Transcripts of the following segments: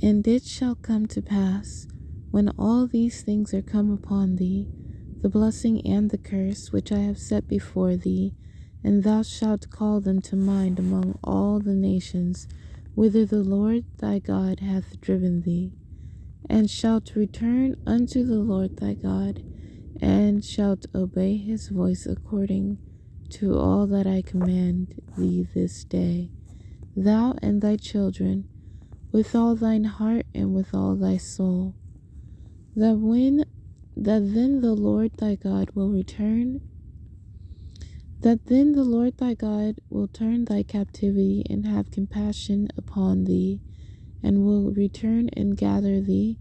And it shall come to pass, when all these things are come upon thee, the blessing and the curse which I have set before thee, and thou shalt call them to mind among all the nations whither the Lord thy God hath driven thee, and shalt return unto the Lord thy God, and shalt obey his voice according to all that I command thee this day, thou and thy children, with all thine heart and with all thy soul, that then the Lord thy God will turn thy captivity and have compassion upon thee, and will return and gather thee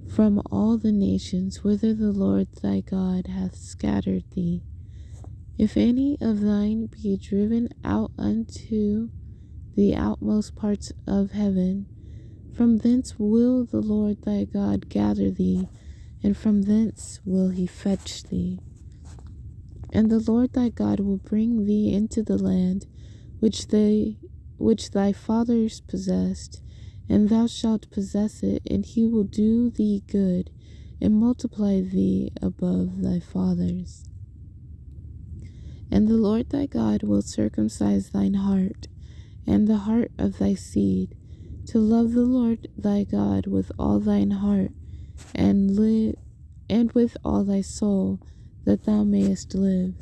from all the nations whither the Lord thy God hath scattered thee. If any of thine be driven out unto the outmost parts of heaven, from thence will the Lord thy God gather thee, and from thence will he fetch thee. And the Lord thy God will bring thee into the land which thy fathers possessed, and thou shalt possess it, and he will do thee good, and multiply thee above thy fathers. And the Lord thy God will circumcise thine heart, and the heart of thy seed, to love the Lord thy God with all thine heart, and with all thy soul, that thou mayest live.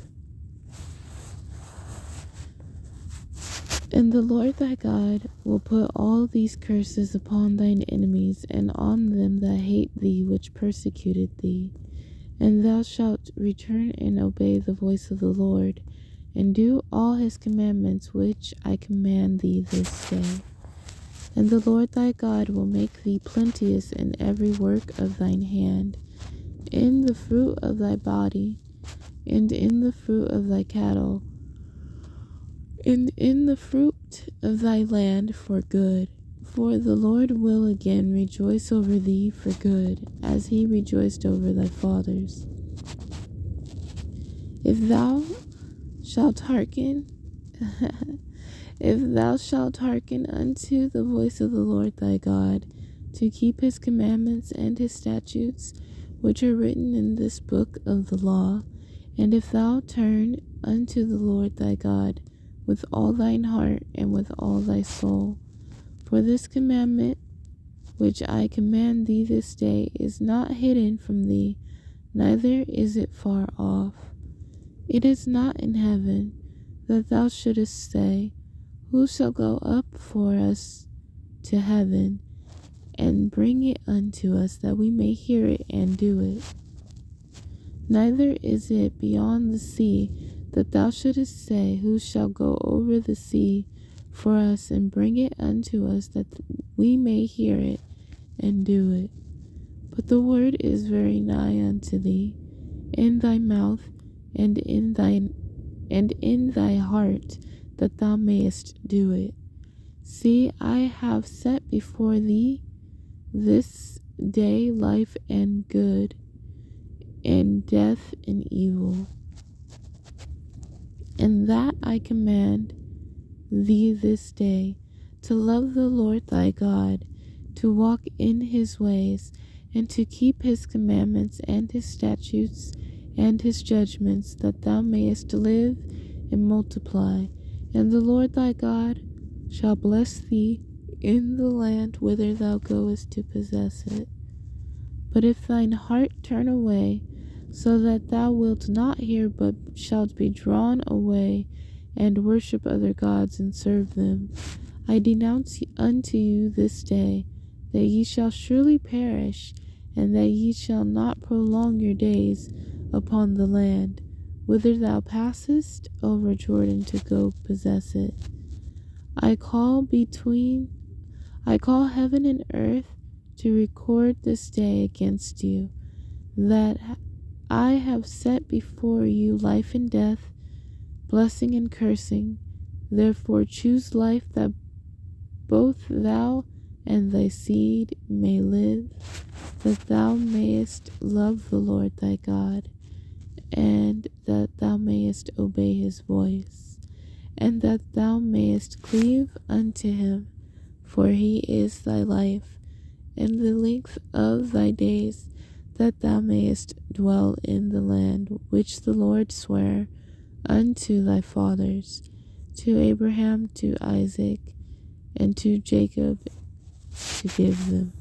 And the Lord thy God will put all these curses upon thine enemies, and on them that hate thee, which persecuted thee. And thou shalt return and obey the voice of the Lord, and do all his commandments which I command thee this day. And the Lord thy God will make thee plenteous in every work of thine hand, in the fruit of thy body, and in the fruit of thy cattle, and in the fruit of thy land for good. For the Lord will again rejoice over thee for good, as he rejoiced over thy fathers. If thou shalt hearken, if thou shalt hearken unto the voice of the Lord thy God, to keep his commandments and his statutes, which are written in this book of the law, and if thou turn unto the Lord thy God with all thine heart and with all thy soul, for this commandment which I command thee this day is not hidden from thee, neither is it far off. It is not in heaven, that thou shouldest say, who shall go up for us to heaven, and bring it unto us, that we may hear it and do it. Neither is it beyond the sea, that thou shouldest say, who shall go over the sea for us, and bring it unto us, that we may hear it and do it. But the word is very nigh unto thee, in thy mouth, and in thy heart, that thou mayest do it. See, I have set before thee this day life and good, and death and evil. And that I command thee this day, to love the Lord thy God, to walk in his ways, and to keep his commandments and his statutes and his judgments, that thou mayest live and multiply. And the Lord thy God shall bless thee in the land whither thou goest to possess it. But if thine heart turn away, so that thou wilt not hear, but shalt be drawn away, and worship other gods and serve them, I denounce unto you this day, that ye shall surely perish, and that ye shall not prolong your days upon the land, whither thou passest over Jordan to go possess it. I call heaven and earth to record this day against you, that I have set before you life and death, blessing and cursing. Therefore choose life, that both thou and thy seed may live, that thou mayest love the Lord thy God, and that thou mayest obey his voice, and that thou mayest cleave unto him. for he is thy life, and the length of thy days, that thou mayest dwell in the land which the Lord sware unto thy fathers, to Abraham, to Isaac, and to Jacob, to give them.